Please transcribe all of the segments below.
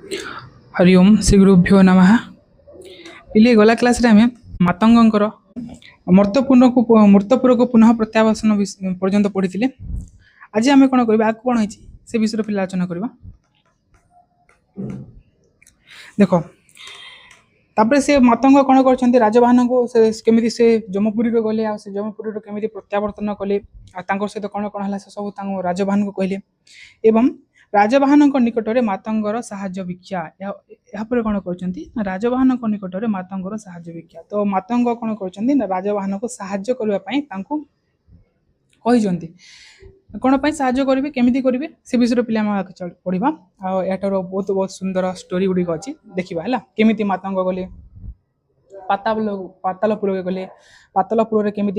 हरि ओम श्री गुरुभ्यो नमः। पिले गला क्लास रे आमे मातंगंकर मूर्तपुर को पुनः प्रत्यावर्तन पर्यंत पढ़ी। आज आम कौन करवा आगे कौन होती से विषय पे आलोचना करवा। देख तापर से मातंग कौन कर राजवाहन को केमी से जमपुरी गले आ जमपुरी केमी प्रत्यावर्तन कले सहित कौन कौन है सब राजवाहन को कहले एवं राजवाहन निकट में मातंगर साहाय्य भिक्षा यापर कौन कर राजवाहन निकट में मातंगर साहाय्य भिक्षा। तो मातंग कौन कर राजवाहन को साहाय्य करने कौन पर साहाय्य करेंगे केमी करेंगे से विषय पे पढ़ा। यार बहुत बहुत सुंदर स्टोरी गुड़िक अच्छी देखा है केमी मातंग गले पातालपुर गले पातालपुर केमी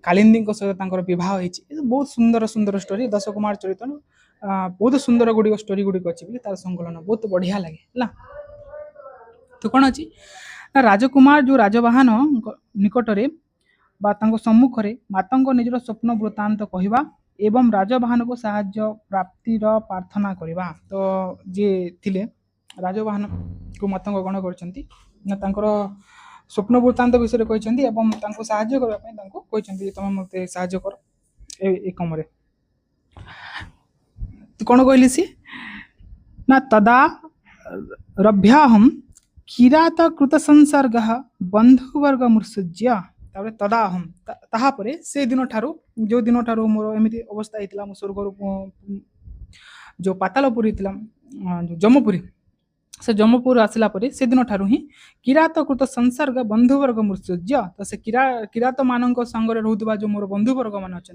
कालिंदी सहित बहुत बहुत सुंदर सुंदर स्टोरी दश कुमार चरित्र बहुत सुंदर गुड़िक स्टोरी गुड़िक अच्छी तार संकलन बहुत बढ़िया लगे है। तो कौन अच्छी राजकुमार जो राजवाहन निकटरे सम्मुख में मातंग निजर स्वप्न वृत्तांत कहवा एवं राजवाहन को साहाय्य प्राप्तिर प्रार्थना करवा। तो जी थिले राजवाहन को मातंग कौन कर स्वप्न वृत्तांत विषय कहते साहाय्य करने तुम मत साहाय्य कर ए कम तो कौन कहली सी ना तदा रभ्याहम किरात कृत संसर्ग बंधुवर्ग मुत्सृज्य तदा हम तापर से दिन ठारू जो दिन ठारू मोर एमती अवस्था होता मो स्वर्ग जो पातालपुरी जो जमपुरी से जमपुर आसला से दिन ठारू ही किरात कृत संसर्ग बंधुवर्ग मुत्सृज्य। तो से किरात मान संगे रोकवा जो मोर बंधुवर्ग मान अच्छा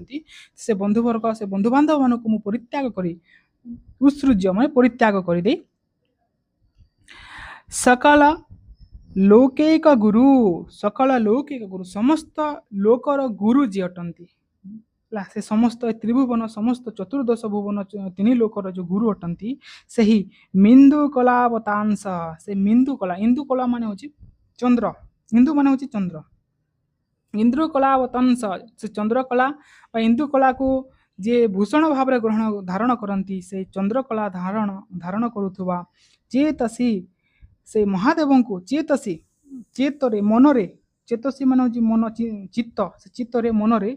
से बंधुवर्ग से बंधु बांधव मान को परित्याग करी उत्सृज्य मैं परित्याग कर सकल लौकिक गुरु सकल लौकिक गुरु समस्त लोकर गुरु जी अटंती से समस्त त्रिभुवन समस्त चतुर्दश भुवन तीन लोकर जो गुरु अटंती से ही मिंदु कलावतांश से मिंदु कला माने होची चंद्र इंदु माने होची चंद्र इंद्र कलावतांश से चंद्र कला इंदु कला को जे भूषण भाव ग्रहण धारण करती से चंद्रकला धारण करुवा चेतसी से महादेव को चेतसी चेतरे मनरे चेतसी मान मन चित्त से चित्तरे मनरे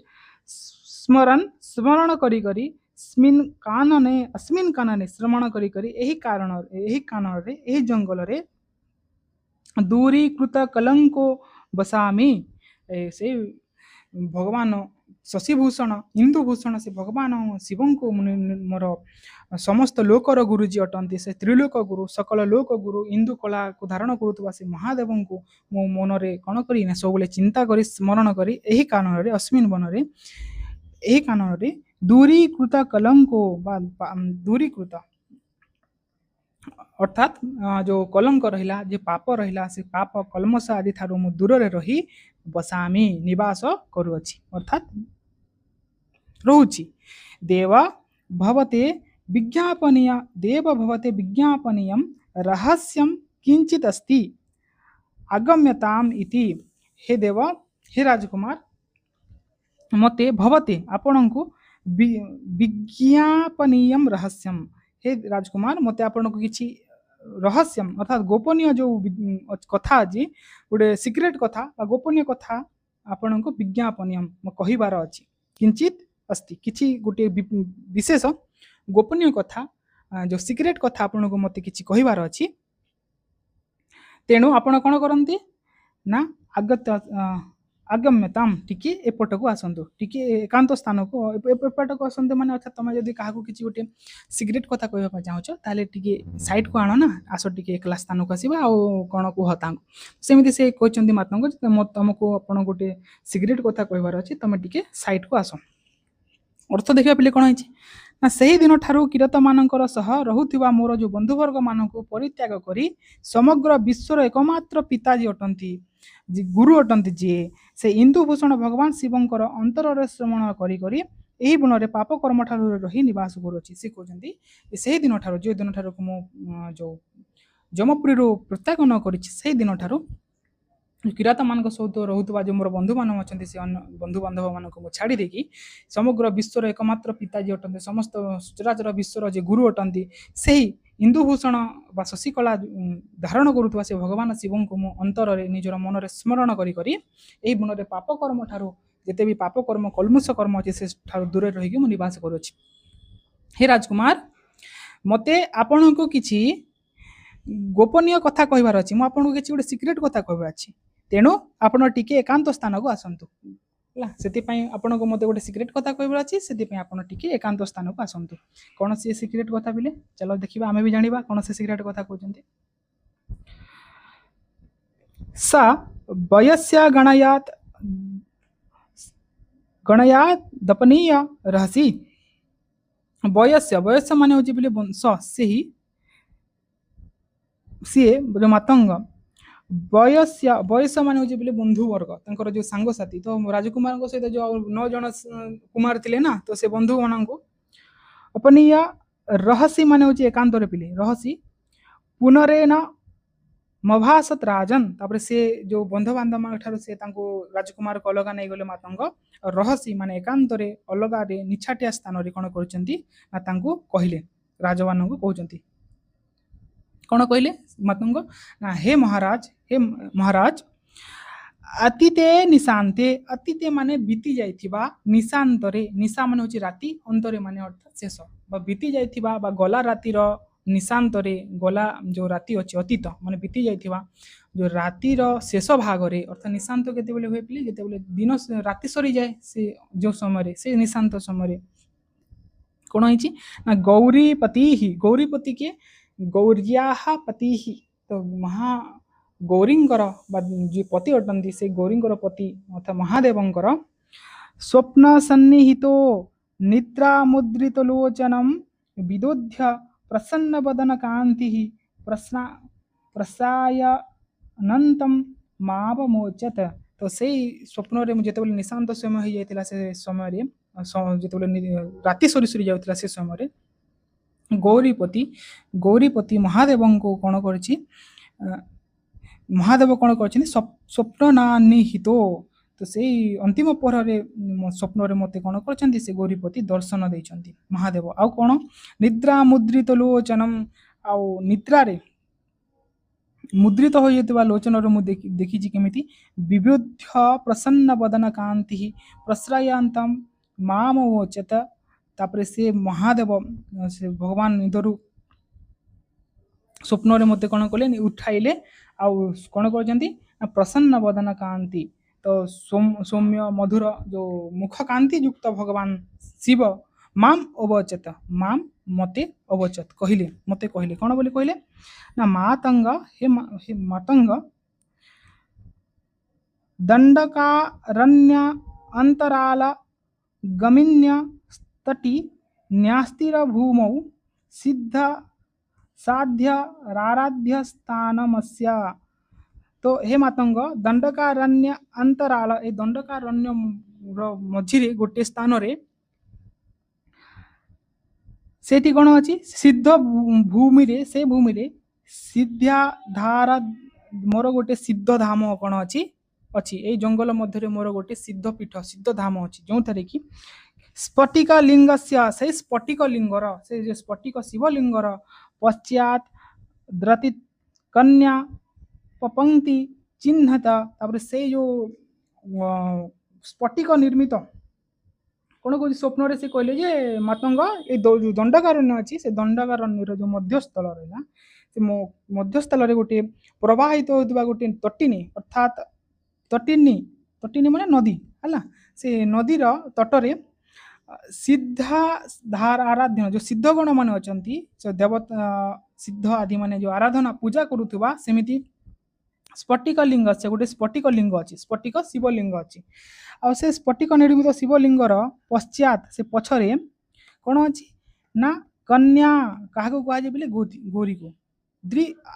स्मरण करी करी अस्मिन् कानने श्रवण करी करी एही कानरे एही जंगल रे दूरीकृत कलंको बसामी से भगवान शशिभूषण इंदुभूषण से भगवान शिव को मोर समस्त लोकर गुरुजी अटंती से त्रिलोक गुरु सकल लोक गुरु इंदु कला को धारण करुवा से महादेव को मो मन रे कौन कर सब चिंता करी स्मरण करी एही कानन रे अस्मिन् वन रे एही कानन रे दूरीकृत कलंको दूरीकृत अर्थात जो कलंक रहिला जे पाप रहिला से पाप कलमश आदि थारू मु दूर रे रही बसामी निवास करुअछि अर्थात रोची देव भवते विज्ञापनीय रहस्यम किंचित अस्ति आगम्यताम इति। हे देव हे राजकुमार मते भवते आपन को विज्ञापनीय रहस्यम हे राजकुमार मते आपन को किछि रहस्यम अर्थात गोपनीय जो कथा आज गोटे सिक्रेट कथा गोपनीय कथा आपन को विज्ञापनीय कहबार अछि किंचित अस्ति किछि गोटे विशेष गोपनीय कथा जो सिक्रेट कथा आपन को मते किछि कहबार अछि तेणु आपण कौन करती ना आगम्यताम टिके एपट को आसतु टिके एकांत स्थान को एपट को आसतु माने अच्छा तुम जब क्या किसी गोटे सिगरेट कथा कहना चाहूच ताले टिके साइड को आण ना आस टिके एकला स्थान को आसवा कौन कह सेमती से कहते माता को तुमको आप गोटे सिगरेट कथा कहबार अच्छे तुम टिके साइड को आस अर्थ देखा पे कौन है ना सही दिन ठारू किरत मानकर सह रहुथिबा मोर जो बंधुवर्ग मान को परित्याग करी समग्र विश्वर एकमात्र पिताजी अटंती गुरु अटंती जी से इंदुभूषण भगवान शिवंकर अंतर श्रवण करी करी एही गुण रे पाप कर्म ठारू रही निवास करुछि से कहते से दिन ठारू जो दिन ठारू को जो जमपुरी प्रत्यागन करी से दिन ठारू किरात मान सहित रोकवा जो मोर बंधु मान अच्छा से बंधु बांधव मानक छाड़ी देकी समग्र विश्वर एकमात्र पिता जी अटंती समस्त सचराचर विश्वर जे गुरु अटंती से ही इंदुभूषण बा शशिकला धारण करुवा से भगवान शिव को मो अंतर निजर मन में स्मरण करी मन में पाप कर्म ठारू जिते भी पाप कर्म कलमुष कर्म अच्छे से दूर रही निवास करुच्ची। हे राजकुमार मते आपण को किछि गोपनीय कथा कहबार अछि, आपन को किछि गोटे सिक्रेट कथा कहबार अछि, तेणु आपण टिके एकांत स्थान को आसंतु ହେଲା ସେଥିପାଇଁ ଆପଣଙ୍କୁ ମୋତେ ଗୋଟେ ସିକ୍ରେଟ କଥା କହିବାର ଅଛି, ସେଥିପାଇଁ ଆପଣ ଟିକେ ଏକାନ୍ତ ସ୍ଥାନକୁ ଆସନ୍ତୁ। କ'ଣ ସେ ସିକ୍ରେଟ କଥା ବିଲେ ଚାଲ ଦେଖିବା, ଆମେ ବି ଜାଣିବା କ'ଣ ସେ ସିକ୍ରେଟ କଥା କହୁଛନ୍ତି। सा वयस्य गणयात दपनीय रहसी वयस्य वयस्य माने होची बिले वंश से ही सीए जो मातंग बयस मान हूँ बोले बंधु वर्ग तर जो सांगसाथी तो राजकुमार सहित जो 9 जन कुमार थे ना तो से बंधु मान अपनीय रहसी मान हूँ एकांत पिले रहसी पुनरेन मभासत राजन तापर से जो बंधु बांधव मान ठार से राजकुमार को अलग नहीं गले मातंग रहसी मान एकांत अलग निछाटिया स्थान कौन कहले राजमान को कहते कौन कहले मातंग ना हे महाराज अतीते निशांते अतीते माने बीती जाइथिबा निशांतरे निशा माने होची राती अंतरे माने अर्थात शेष बा बीती जाइथिबा बा गला रातिर निशांतरे गला जो राती अछि अतीत माने बीती जाइथिबा जो रातिर शेष भागरे अर्थात निशांत केते बेले होय पिले जेते बेले दिन राती सरी जाए से जो समय से निशांत समय कोन होइची ना गौरीपति के गौरियाः पति ही तो महा गौरींकर जो पति अटंती से गौरींकर पति अर्थात महादेवंकर स्वप्न सन्निहितो निद्रा मुद्रित लोचनम विदोध्य प्रसन्न बदन कांति प्रसायनंतम मावमोचत तो से स्वप्न रे जेते बेले निशांत समय हो जाइतिला से समय रे जेते बेले राति सरी सरी जाउतिला से समय रे गौरीपति महादेव को कौन कर महादेव कौन कर स्वप्न नानिहितो तो से अंतिम पहर स्वप्न मते कौन कर से गौरीपति दर्शन देइछंती महादेव आउ कौन निद्रा मुद्रित लोचनम आउ निद्रा रे मुद्रित हो जाइतिबा लोचन रे मु देखि केमिति विबुद्ध प्रसन्न बदन कांति प्रश्रयांतम माम वोचत तापर से महादेव से भगवान निदरु स्वप्न रे मते कौन कले उठाइले आउ कौन कर प्रसन्न बदन कांति तो सौम्य मधुर जो मुख कांति युक्त भगवान शिव माम अवचत माम मते अवचत कहले मते कहले कौन बोले कहले ना मातंग हे मातंग दंडकारण्य अंतराल गमिन्य तटी न्यास्तिर भूमौ सिद्ध साध्य राराध्य स्थानमस्य तो हे मातंग दंडकारण्य अंतराल ए दंडकारण्य मझिरे गोटे स्थान रे सेठी कौन अच्छी सिद्ध भूमि रे से भूमि रे सिद्धा धारा मोर गोटे सिद्ध धाम कौन अच्छी अच्छी ए जंगल मध्य मोर गोटे सिद्ध पीठ सिद्ध धाम अच्छी जो थे कि स्फटिक लिंग से स्फटिक लिंगर से जो स्फटिक शिवलिंगर पश्चात द्रति कन्या पंक्ति चिन्हता तापर से जो स्फटिक निर्मित कौन कह स्वप्न रे से कहले जे मातंग ये दंडकारण्य अच्छी से दंडकारण्य जो मध्यस्थल रहा से मध्यस्थल गोटे प्रवाहित होता गोटे तटिनी अर्थात तटिनी माने नदी है से नदीर तटरे सिद्धा धार आराध्य जो सिद्ध गण मान अच्छा देवता सिद्ध आदि माने जो आराधना पूजा करुवा सेमिति स्फटिक लिंग से गोटे स्फटिक लिंग अच्छी स्फटिक शिवलिंग अच्छी आ से स्फटिक निर्मित शिवलिंगर पश्चात से पछरे कौन अच्छी ना कन्या क्या कहुए बोले गौरी को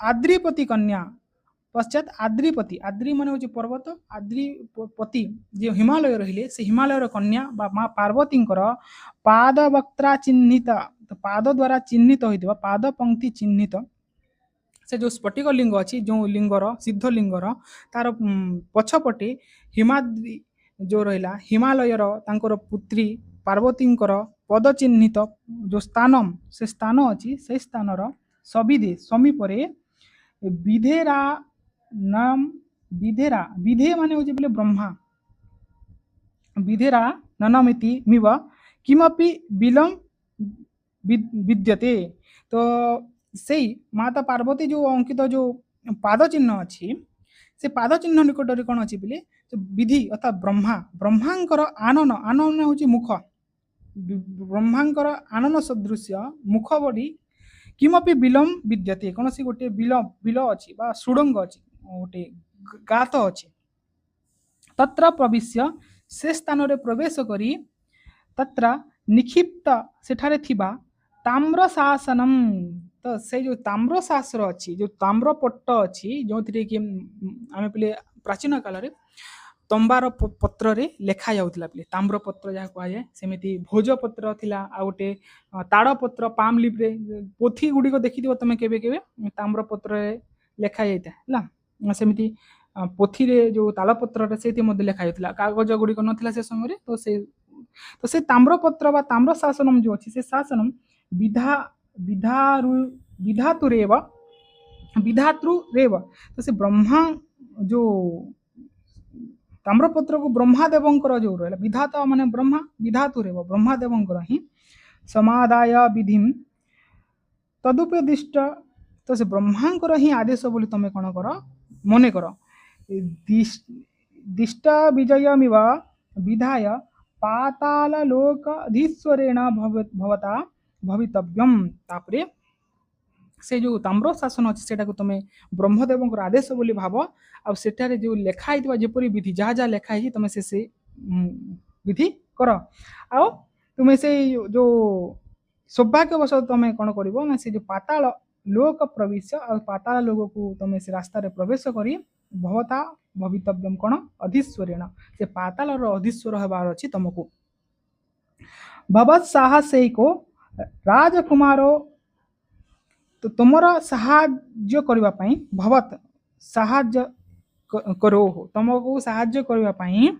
आद्रिपति कन्या पश्चात आद्रिपति आद्रि मान हूँ पर्वत आद्रिपति जो हिमालय रहिले से हिमालय कन्या माँ पार्वती पाद वक्त्रा चिन्हित तो पाद द्वारा चिन्हित होता पाद पंक्ति चिन्हित से जो स्फटिक लिंग अच्छी जो लिंगर सिद्ध लिंगर तार पछपटे हिमाद्री जो रहा हिमालयर तांकर पुत्री पार्वतींकर पद चिह्नित जो स्थान से स्थान अच्छी से स्थानर सविधे समीपरे विधेरा नाम विधेरा विधे माने होचे बोले ब्रह्मा विधेरा ननमिति मिव किमपि विलम विद्यते। तो से माता पार्वती जो अंकित जो पाद चिन्ह अच्छी से पाद चिन्ह निकट कौन अच्छी बोले जो विधि अर्थात ब्रह्मा ब्रह्मांकर आनन आनन हूँ मुख ब्रह्मांकर आनन सदृश मुख बड़ी किमपि विलम विद्यते कौन सी गोटे बिल अच्छी सुड़ंग अच्छी गोटे गात अच्छी तत्र प्रविश्य से स्थान रे प्रवेश करी तत्र निक्षिप्त सेठारे थिबा ताम्र शासनम तो से जो ताम्र शास्त्र अच्छी जो ताम्र पट्ट अच्छी जो थी कि आम पे प्राचीन काल रे तंबार पत्र रे लेखा जाउतला पे ताम्र पत्र जहाँ कहुए सेमती भोजपत्र थिला आ गोटे ताड़ पत्र पाम लिप रे पोथी गुड़ी को देखी तुम केबे केबे ताम्र पत्र लेखा जाता है सेमती पोथी रे जो तालपत्र से लेखा जाता कागज गुड़िक नथिला से समय तो से ताम्रपत्र बा ताम्र शासनम जो अच्छी से शासनम विधातुरेव विधातृरेव तो से ब्रह्मा जो ताम्रपत्र को ब्रह्मादेवंकर जो रहा विधाता माने ब्रह्मा विधातुरेव ब्रह्मादेवंकर ही समादाय विधि तदुपदिष्ट तो से ब्रह्मांकर ही आदेश बोली तुम कौन कर मन कर दिष्ट विजयमिव विधाय पाताल लोकाधीश्वरेण भवता भवितव्यम तापरे से जो ताम्र शासन अच्छी से तुम ब्रह्मदेव आदेश बोली भाव आ सेठारे जो लेखाई जेपरी विधि जहाँ जहाँ लेखाई तुम से विधि कर आ तुम से जो सौभाग्यवश तुम कौन कर से जो पाताल लोक प्रवेश आ पाताल लोक को तुम से रास्तार प्रवेश कर भवता भवितव्यम कौन अधीश्वरेण से पाताल अधीश्वर हबार अच्छी तुमको भवत साहसे को राजकुमार तो तुमर साहाय्य करने भवत साहाय्य करो तुमको साहाय्य करने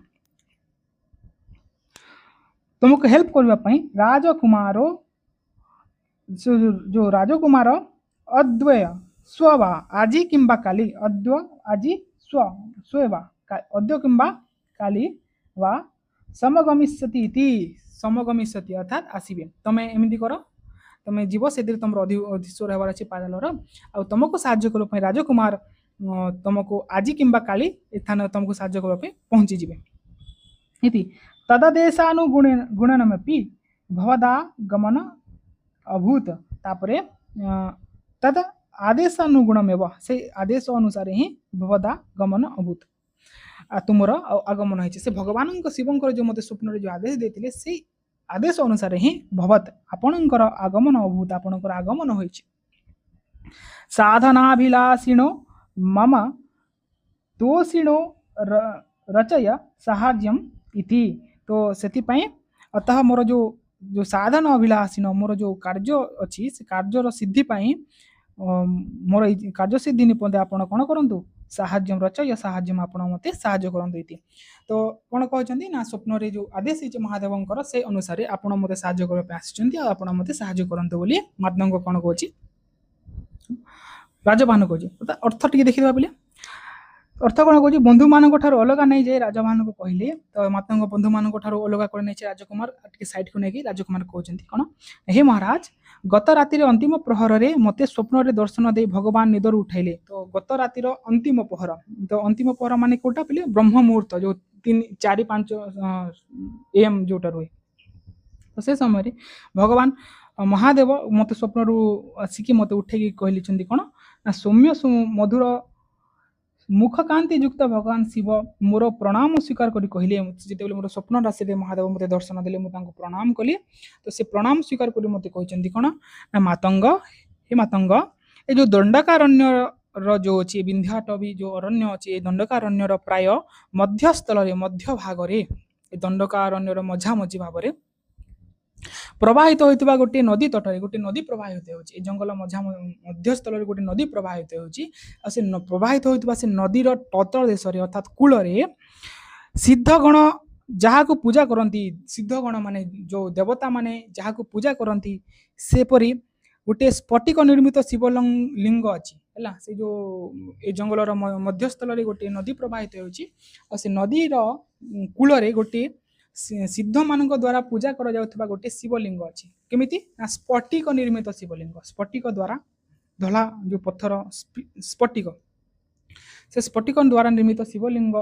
तुमको हेल्प करने राजकुमार जो राजकुमार अद्वय स्व आज किंबा काली अद्व आज स्व अद्य किंबा काली वा समगमिष्यति समगमिष्यति अर्थात आसबे तुम एमती कर तुम जीव से तुम अधीश्वर हबार अच्छे पातालर आ तुमको साहाय्य करने राजकुमार तुमको आज किंबा काली स्थान तुमको साहाय्य करने पहुँची जी तददेशानुगुणनमपि भवदा गमन अभूत तापरे तद आदेशानुगुणमेव से आदेश अनुसार ही भवदा गमन अभूत तुमर आगमन होइछे से भगवान शिवंकर जो मते स्वप्न जो आदेश देते से आदेश अनुसार ही भवत आपणकर आगमन अभूत आपणकर आगमन होइछे साधनाभिलाषिणो मम तोषिणो रचय साहाय्यम इति तो सेति पई अतः मोर जो जो साधन अभिलाषीन मोर जो कार्य अच्छी से कार्यर सिद्धि पाई मोर कार्य सिद्धि निपदे आपण कौन करूँ साहाय्य रचय साहाय्य आपण मत साहाय्य करूँ तो कौन कहते ना स्वप्न रे जो आदेश है महादेवंकर से अनुसार आपण मत साहाय्य करने आसी आपण मत साहाय्य करूँ बोली मातंग कौन कौच राजभानु कौच अर्थ टी देखा बोले अर्थ कौन कौन बंधु मान अलग नहीं जाए राजभानु को कहले तो मातंग बंधु मान अलग कर नहीं राजकुमार साइड को लेकिन राजकुमार कहते कौन हे महाराज गत रातिर अंतिम प्रहर रे मते स्वप्न रे दर्शन दे भगवान निदर उठाइले तो गत रातिर अंतिम पहर तो अंतिम पहर माने कोटा पे ब्रह्म मुहूर्त जो 3-4-5 AM जोटा रहे तो से समय भगवान महादेव मते स्वप्न रु आसिकी मते उठे कहली कौन ना सौम्य मधुर मुखकांति युक्त भगवान शिव मोर प्रणाम स्वीकार करी कहले जिते मोर स्वप्न राशि रे महादेव मते दर्शन देले मुझे प्रणाम कली तो से प्रणाम स्वीकार करी मते कहते कौन ना मातंग हे मातंग ये जो दंडकारण्य जो अच्छे विंध्याटवी जो अरण्य अच्छे दंडकारण्यर प्राय मध्यस्थल मध्य भाग दंडकारण्यर मझामझी भाव ପ୍ରବାହିତ ହୋଇଥିବା ଗୋଟିଏ ନଦୀ ତଟରେ ଗୋଟିଏ ନଦୀ ପ୍ରବାହିତ ହେଉଛି। ଏ ଜଙ୍ଗଲ ମଧ୍ୟସ୍ଥଳରେ ଗୋଟିଏ ନଦୀ ପ୍ରବାହିତ ହେଉଛି। ଆଉ ସେ ପ୍ରବାହିତ ହୋଇଥିବା ସେ ନଦୀର ତଟ ଦେଶରେ ଅର୍ଥାତ୍ କୂଳରେ ସିଦ୍ଧଗଣ ଯାହାକୁ ପୂଜା କରନ୍ତି, ସିଦ୍ଧଗଣ ମାନେ ଯେଉଁ ଦେବତା ମାନେ ଯାହାକୁ ପୂଜା କରନ୍ତି, ସେପରି ଗୋଟିଏ ସ୍ଫଟିକ ନିର୍ମିତ ଶିବ ଲିଙ୍ଗ ଅଛି ହେଲା। ସେ ଯେଉଁ ଏ ଜଙ୍ଗଲର ମଧ୍ୟସ୍ଥଳରେ ଗୋଟିଏ ନଦୀ ପ୍ରବାହିତ ହେଉଛି। ଆଉ ସେ ନଦୀର କୂଳରେ ଗୋଟିଏ ସିଦ୍ଧ ମାନଙ୍କ ଦ୍ୱାରା ପୂଜା କରାଯାଉଥିବା ଗୋଟିଏ ଶିବଲିଙ୍ଗ ଅଛି। କେମିତି ନା ସ୍ଫଟିକ ନିର୍ମିତ ଶିବଲିଙ୍ଗ, ସ୍ଫଟିକ ଦ୍ୱାରା ଧଳା ଯେଉଁ ପଥର ସ୍ଫଟିକ, ସେ ସ୍ଫଟିକ ଦ୍ୱାରା ନିର୍ମିତ ଶିବଲିଙ୍ଗ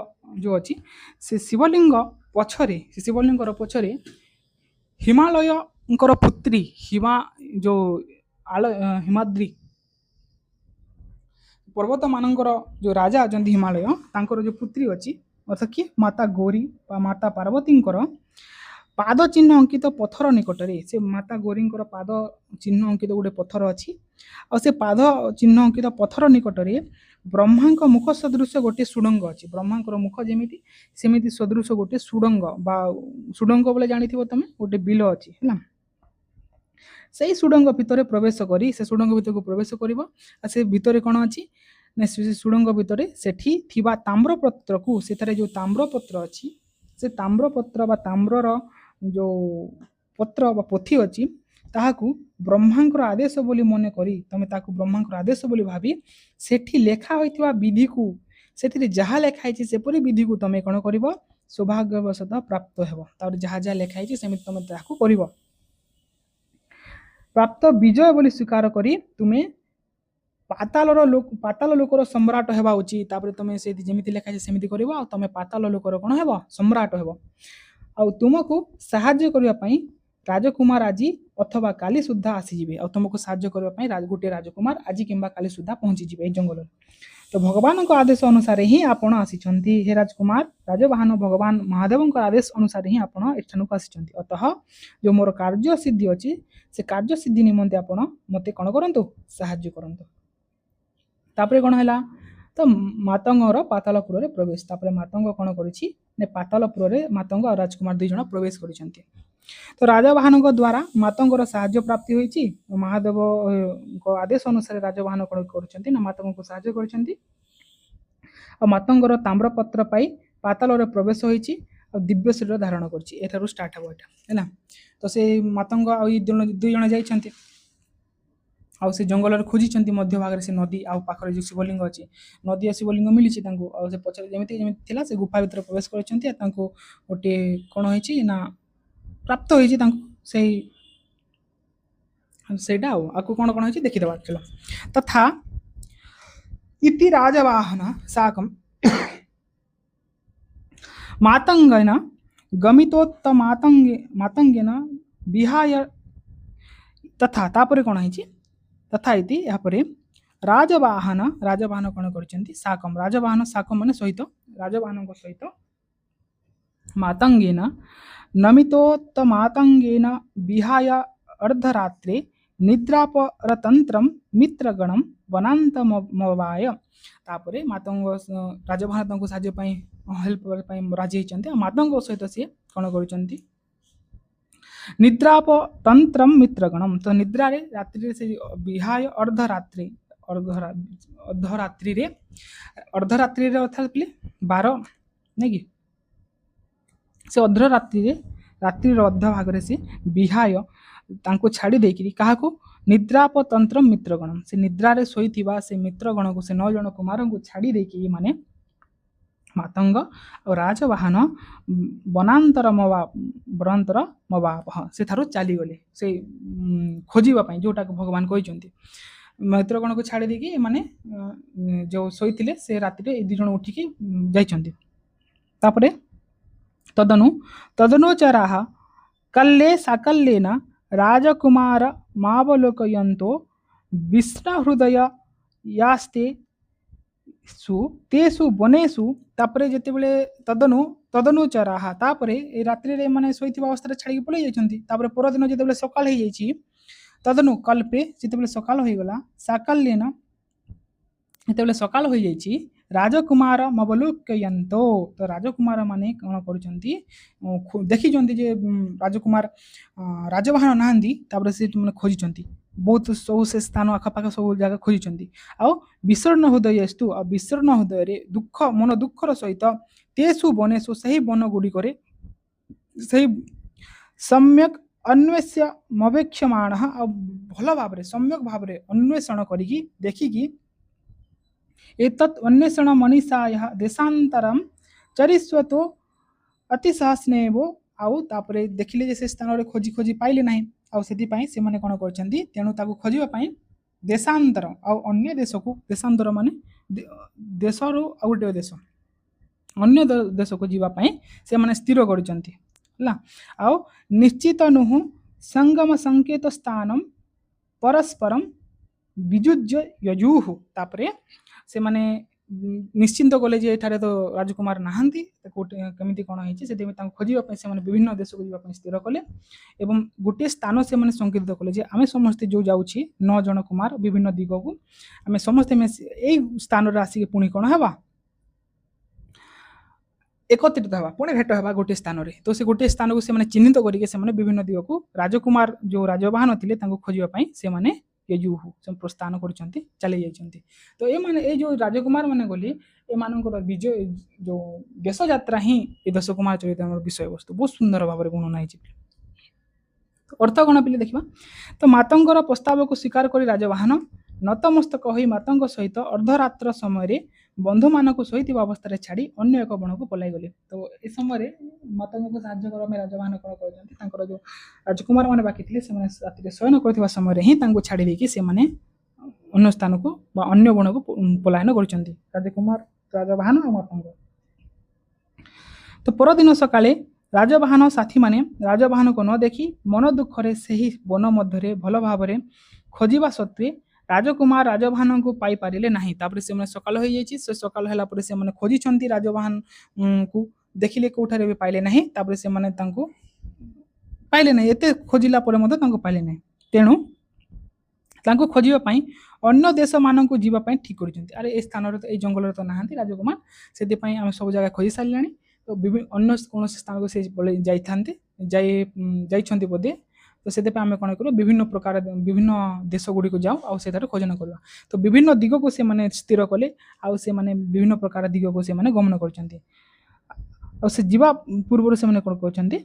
ଯେଉଁ ଅଛି, ସେ ଶିବଲିଙ୍ଗ ପଛରେ, ସେ ଶିବଲିଙ୍ଗର ପଛରେ ହିମାଳୟଙ୍କର ପୁତ୍ରୀ ହିମାଦ୍ରି ପର୍ବତ ମାନଙ୍କର ଯେଉଁ ରାଜା ଅଛନ୍ତି ହିମାଳୟ, ତାଙ୍କର ଯେଉଁ ପୁତ୍ରୀ ଅଛି ଅର୍ଥାତ୍ କି ମାତା ଗୌରୀ ବା ମାତା ପାର୍ବତୀଙ୍କର ପାଦ ଚିହ୍ନ ଅଙ୍କିତ ପଥର ନିକଟରେ, ସେ ମାତା ଗୌରୀଙ୍କର ପାଦ ଚିହ୍ନ ଅଙ୍କିତ ଗୋଟେ ପଥର ଅଛି। ଆଉ ସେ ପାଦ ଚିହ୍ନ ଅଙ୍କିତ ପଥର ନିକଟରେ ବ୍ରହ୍ମାଙ୍କ ମୁଖ ସଦୃଶ ଗୋଟିଏ ସୁଡ଼ଙ୍ଗ ଅଛି। ବ୍ରହ୍ମାଙ୍କର ମୁଖ ଯେମିତି ସେମିତି ସଦୃଶ ଗୋଟିଏ ସୁଡ଼ଙ୍ଗ, ବା ସୁଡ଼ଙ୍ଗ ବୋଲେ ଜାଣିଥିବ ତମେ, ଗୋଟେ ବିଲ ଅଛି ହେଲା। ସେଇ ସୁଡ଼ଙ୍ଗ ଭିତରେ ପ୍ରବେଶ କରି, ସେ ସୁଡ଼ଙ୍ଗ ଭିତରକୁ ପ୍ରବେଶ କରିବ। ଆଉ ସେ ଭିତରେ କ'ଣ ଅଛି ନା ସେ ସୁଡ଼ଙ୍ଗ ଭିତରେ ସେଠି ଥିବା ତାମ୍ରପତ୍ରକୁ, ସେଥିରେ ଯେଉଁ ତାମ୍ରପତ୍ର ଅଛି, ସେ ତାମ୍ରପତ୍ର ବା ତାମ୍ରର ଯେଉଁ ପତ୍ର ବା ପୋଥି ଅଛି, ତାହାକୁ ବ୍ରହ୍ମାଙ୍କର ଆଦେଶ ବୋଲି ମନେ କରି, ତମେ ତାକୁ ବ୍ରହ୍ମାଙ୍କର ଆଦେଶ ବୋଲି ଭାବି ସେଠି ଲେଖା ହୋଇଥିବା ବିଧିକୁ, ସେଥିରେ ଯାହା ଲେଖା ହେଇଛି ସେପରି ବିଧିକୁ ତମେ କ'ଣ କରିବ, ସୌଭାଗ୍ୟବଶତଃ ପ୍ରାପ୍ତ ହେବ। ତାପରେ ଯାହା ଯାହା ଲେଖା ହେଇଛି ସେମିତି ତମେ ତାହାକୁ କରିବ। ପ୍ରାପ୍ତ ବିଜୟ ବୋଲି ସ୍ୱୀକାର କରି ତୁମେ ପାତାଳ ଲୋକର ସମ୍ରାଟ ହେବା ଉଚିତ। ତାପରେ ତମେ ସେଠି ଯେମିତି ଲେଖା ହେଇଛି ସେମିତି କରିବ, ଆଉ ତମେ ପାତାଳ ଲୋକର କ'ଣ ହେବ, ସମ୍ରାଟ ହେବ। ଆଉ ତୁମକୁ ସାହାଯ୍ୟ କରିବା ପାଇଁ ରାଜକୁମାର ଆଜି ଅଥବା କାଲି ସୁଦ୍ଧା ଆସିଯିବେ। ଆଉ ତୁମକୁ ସାହାଯ୍ୟ କରିବା ପାଇଁ ଗୋଟିଏ ରାଜକୁମାର ଆଜି କିମ୍ବା କାଲି ସୁଦ୍ଧା ପହଞ୍ଚିଯିବେ ଏଇ ଜଙ୍ଗଲରେ। ତ ଭଗବାନଙ୍କ ଆଦେଶ ଅନୁସାରେ ହିଁ ଆପଣ ଆସିଛନ୍ତି ହେ ରାଜକୁମାର। ରାଜବାହନ ଭଗବାନ ମହାଦେବଙ୍କ ଆଦେଶ ଅନୁସାରେ ହିଁ ଆପଣ ଏଠାନକୁ ଆସିଛନ୍ତି। ଅତଃ ଯେଉଁ ମୋର କାର୍ଯ୍ୟ ସିଦ୍ଧି ଅଛି, ସେ କାର୍ଯ୍ୟ ସିଦ୍ଧି ନିମନ୍ତେ ଆପଣ ମୋତେ କ'ଣ କରନ୍ତୁ, ସାହାଯ୍ୟ କରନ୍ତୁ। ତାପରେ କ'ଣ ହେଲା, ତ ମାତଙ୍ଗର ପାତାଳପୁରରେ ପ୍ରବେଶ। ତାପରେ ମାତଙ୍ଗ କ'ଣ କରିଛି ନା ପାତାଳପୁରରେ ମାତଙ୍ଗ ଆଉ ରାଜକୁମାର 2 ଜଣ ପ୍ରବେଶ କରିଛନ୍ତି। ତ ରାଜବାହନଙ୍କ ଦ୍ୱାରା ମାତଙ୍ଗର ସାହାଯ୍ୟ ପ୍ରାପ୍ତି ହୋଇଛି। ମହାଦେବଙ୍କ ଆଦେଶ ଅନୁସାରେ ରାଜବାହନ କ'ଣ କରୁଛନ୍ତି ନା ମାତଙ୍ଗଙ୍କୁ ସାହାଯ୍ୟ କରିଛନ୍ତି। ଆଉ ମାତଙ୍ଗର ତାମ୍ରପତ୍ର ପାଇ ପାତାଳରେ ପ୍ରବେଶ ହୋଇଛି ଆଉ ଦିବ୍ୟ ଶରୀର ଧାରଣ କରିଛି। ଏଠାରୁ ଷ୍ଟାର୍ଟ ହେବ ଏଟା ହେଲା। ତ ସେ ମାତଙ୍ଗ ଆଉ 2 ଜଣ ଯାଇଛନ୍ତି, ଆଉ ସେ ଜଙ୍ଗଲରେ ଖୋଜିଛନ୍ତି ମଧ୍ୟ ଭାଗରେ ସେ ନଦୀ ଆଉ ପାଖରେ ଯେଉଁ ଶିବଲିଙ୍ଗ ଅଛି, ନଦୀ ଆଉ ଶିବଲିଙ୍ଗ ମିଳିଛି ତାଙ୍କୁ। ଆଉ ସେ ପଛରେ ଯେମିତି ଥିଲା ସେ ଗୁଫା ଭିତରେ ପ୍ରବେଶ କରିଛନ୍ତି। ଆଉ ତାଙ୍କୁ ଗୋଟିଏ କ'ଣ ହେଇଛି ନା ପ୍ରାପ୍ତ ହେଇଛି ତାଙ୍କୁ ସେଇଟା। ଆଉ ଆକୁ କ'ଣ କ'ଣ ହେଇଛି ଦେଖିଦେବା ଚାଲ। ତଥା ଇତି ରାଜବାହନ ସାକಂ ମାତଙ୍ଗେନ ମାତଙ୍ଗେନ ବିହାୟ ତଥା, ତାପରେ କ'ଣ ହେଇଛି, ତଥା ଇତି ଏହାପରେ ରାଜବାହନ କ'ଣ କରିଛନ୍ତି, ସାକମ୍ ରାଜବାହନ ମାନେ ସହିତ, ରାଜବାହନଙ୍କ ସହିତ ମାତଙ୍ଗେନ ନମିତୋତ୍ତମାତଙ୍ଗେନ ବିହାୟ ଅର୍ଦ୍ଧରାତ୍ରେ ନିଦ୍ରାପରତନ୍ତ୍ରಂ ମିତ୍ରଗଣಂ ବନାନ୍ତମବାୟ। ତାପରେ ମାତଙ୍ଗ ରାଜବାହନ ତାଙ୍କୁ ସାହାଯ୍ୟ ପାଇଁ ହେଲ୍ପ କରିବା ପାଇଁ ରାଜି ହେଇଛନ୍ତି। ଆଉ ମାତଙ୍ଗ ସହିତ ସିଏ କ'ଣ କରୁଛନ୍ତି, ନିଦ୍ରାପତନ୍ତ୍ରಂ ମିତ୍ରଗଣମ୍, ତ ନିଦ୍ରାରେ ରାତ୍ରିରେ ସେ ବିହାୟ ଅର୍ଦ୍ଧରାତ୍ରିରେ ଅର୍ଥାତ୍ 12 ନାଇଁ କି, ସେ ରାତ୍ରିର ଅର୍ଦ୍ଧ ଭାଗରେ ସେ ବିହାୟ ତାଙ୍କୁ ଛାଡ଼ି ଦେଇକିରି କାହାକୁ, ନିଦ୍ରାପତନ୍ତ୍ର ମିତ୍ରଗଣ, ସେ ନିଦ୍ରାରେ ଶୋଇଥିବା ସେ ମିତ୍ରଗଣକୁ, ସେ 9 ଜଣ କୁମାରଙ୍କୁ ଛାଡ଼ି ଦେଇକି ମାନେ ମାତଙ୍ଗ ଆଉ ରାଜବାହନ ବନାନ୍ତର ମବାପ ସେଠାରୁ ଚାଲିଗଲେ ସେ ଖୋଜିବା ପାଇଁ, ଯେଉଁଟାକୁ ଭଗବାନ କହିଛନ୍ତି। ମିତ୍ରଗଣକୁ ଛାଡ଼ି ଦେଇକି ଏମାନେ ଯେଉଁ ଶୋଇଥିଲେ ସେ ରାତିରେ ଏ 2 ଜଣ ଉଠିକି ଯାଇଛନ୍ତି। ତାପରେ ତଦନୁଚରାଃ କଲ୍ଲେ ସାକଲ୍ୟେନ ରାଜକୁମାର ମାବଲୋକୟନ୍ତୋ ବିଷ୍ଣୁହୃଦୟ ୟାସ୍ତେ ତେଷୁ ବନେଷୁ। ତାପରେ ଯେତେବେଳେ ତଦନୁଚରାଃ, ତାପରେ ଏ ରାତ୍ରିରେ ମାନେ ଶୋଇଥିବା ଅବସ୍ଥାରେ ଛାଡ଼ିକି ପଳେଇ ଯାଇଛନ୍ତି। ତାପରେ ପରଦିନ ଯେତେବେଳେ ସକାଳ ହେଇଯାଇଛି, ତଦନୁ କଲ୍ପେ ଯେତେବେଳେ ସକାଳ ହୋଇଗଲା, ସାକଲ୍ୟେନ ଯେତେବେଳେ ସକାଳ ହୋଇଯାଇଛି, राजकुमार मवलोकयन्तो तो राजकुमार माने कौन करुचंती देखिचंती जे राजकुमार राजवाहन नाहंती तापर से माने खोजिचंती बहुत सब से स्थान आखपाख सब जगह खोजिचंती आ विषर्ण हृदयस्तु आ विषर्ण हृदय रे दुख मन दुखर सहित तेसु बनेसु सही वन गुडी करे सही सम्यक अन्वेष्य मवेक्षमाण भल भाव सम्यक भाव अन्वेषण करी देखिकी एतत् अन्वेषण मनीषाय देशांतरम चरिस्वतो अति सहस्नेव आउ तापरे देखिले जे से स्थान रे खोजी खोजी पाइले नाही आउ सेति पई से माने कोन करचंती तेनु ताकू खोजिबा पई देशांतर आउ अन्य देश को देशांतर माने देश रो आ गोटे देश अन्य देश को जीवा पई से माने स्थिर करचंती ला आउ निश्चित नुहु संगम संकेत स्थानम परस्परम विजुज्य यजुहु तापरे से माने निश्चिंत गले जे एठारे तो राजकुमार नाहंती केमिति कोन होइछि से देमे तांको खोजिबा पय से माने विभिन्न देश को जीवा पय स्थिर कले एवं गोटे स्थान से माने संकेत कले जे आमे समस्त जो जाउछि 9 जन कुमार विभिन्न दिग को आमे समस्त एई स्थान रे आसी पुणी कोन हेबा एकत्रित हवा पुणे भेट हवा गोटे स्थान रे तो से गोटे स्थान को से माने चिन्हित करिके से माने विभिन्न दिग को राजकुमार जो राजवाहन थिले तांको खोजिबा पय से माने यजुहु से प्रस्थान करचंती चले जाइचंती तो ए माने ए जो राजकुमार माने गली ए मानकर विजय जो देश यात्रा ही ए दश कुमार चरित हमर विषय वस्तु बहुत सुंदर भाव रे वर्णन आइछि अर्थ कोन पिले देखिबा तो मातंगर प्रस्ताव को स्वीकार करी राजवाहन नतमस्तक होई मातंग सहित अर्धरात्र समय रे बंधु मानक सहित अवस्था छाड़ी अन्य एक बन को पलाई गले तो ए समय मातंग को साहाय्य कर राजवाहन कोन करजंती तांकर जो राजकुमार माने बाकी थिले से माने राति रे शयन करथिबा समय रे ही तांको छाड़ी देकी से माने अन्य स्थान को बा अन्य बन को पलायन करचंती राजकुमार राजवाहन और मातंग तो परदिन सकाळे राजवाहन साथी माने राजवाहन को न देखी मन दुख रे सही वन मध्य भल भाव खोजिबा सत्वे राजकुमार राजवाहन को पाई पारिले नाही तापर से माने सकाल होई जाईची से सकाल हला पर से माने खोजी छंती राजवाहन को देखिले कोठारे भी पाइले नाही तापर से माने तांको पाइले नाही एते खोजिला पर मते तांको पाइले नाही तेनु तांको खोजिबा पई अन्य देश मान को जीवा पई ठीक करिसंती अरे ए स्थान रे तो ए जंगल रे तो नाहंती राजकुमार सेति पई हम सब जगह खोजी सारलानी तो अन्य कौन स्थान को से जाई थांते जाई छंती बोधे तो से आम कौन कर विभिन्न प्रकार विभिन्न देश गुड़ी को जाऊ आउ से खोजन करवा तो विभिन्न दिग को से माने स्थिर कले आउ से माने विभिन्न प्रकार दिग को से माने गमन करचंती आउ से जीवा पूर्व से माने कोन करचंती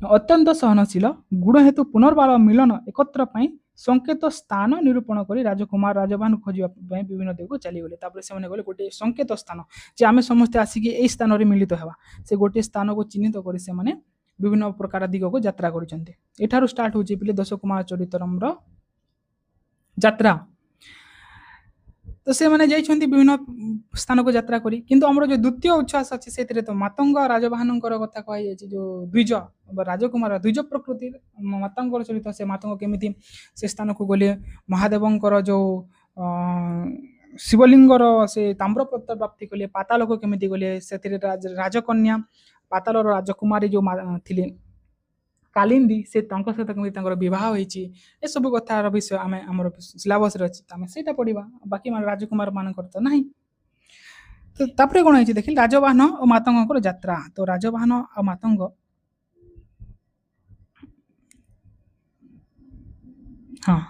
अत्यंत सहनशील गुण हेतु पुनर्बार मिलन एकत्र पई संकेत स्थान निरूपण करी राजकुमार राजवाहन खोजिबा पई विभिन्न दिग को चली गले तापर से माने गले गोटे संकेत स्थान जे आमे समस्त आसी ए स्थान रे मिलित हेबा से गोटे स्थान को चिन्हित करी से माने विभिन्न प्रकार दिग को यात्रा करचंती एठारु स्टार्ट होची पिले दश कुमार चरित्रम रो यात्रा तो से माने जाई छंती विभिन्न स्थान को यात्रा करी किंतु हमरो जो द्वितीय उच्छ्वास अछि सेतरे तो मातंग राजवाहनकर कथा कहै जाय जो द्विज राजकुमार द्विज प्रकृति मातंगर चरित्र से मातंग केमिति से स्थान को गले महादेवंकर जो शिवलिंगर से ताम्रपत्र प्राप्ति कले पाताल को केमिति गले सेतरे राजकन्या पाताल राजकुमारी जो थिले कालिंदी से तांको सहित केमिति तांकर विवाह होईची ए सब कथार विषय आमे हमर सिलेबस रे अछि आमे सेटा पढिबा बाकी मान राजकुमार मानकर तो नाही तो तापरे कोन होईची देखिल राजवाहन और मातंगकर यात्रा तो राजवाहन और मातंग हां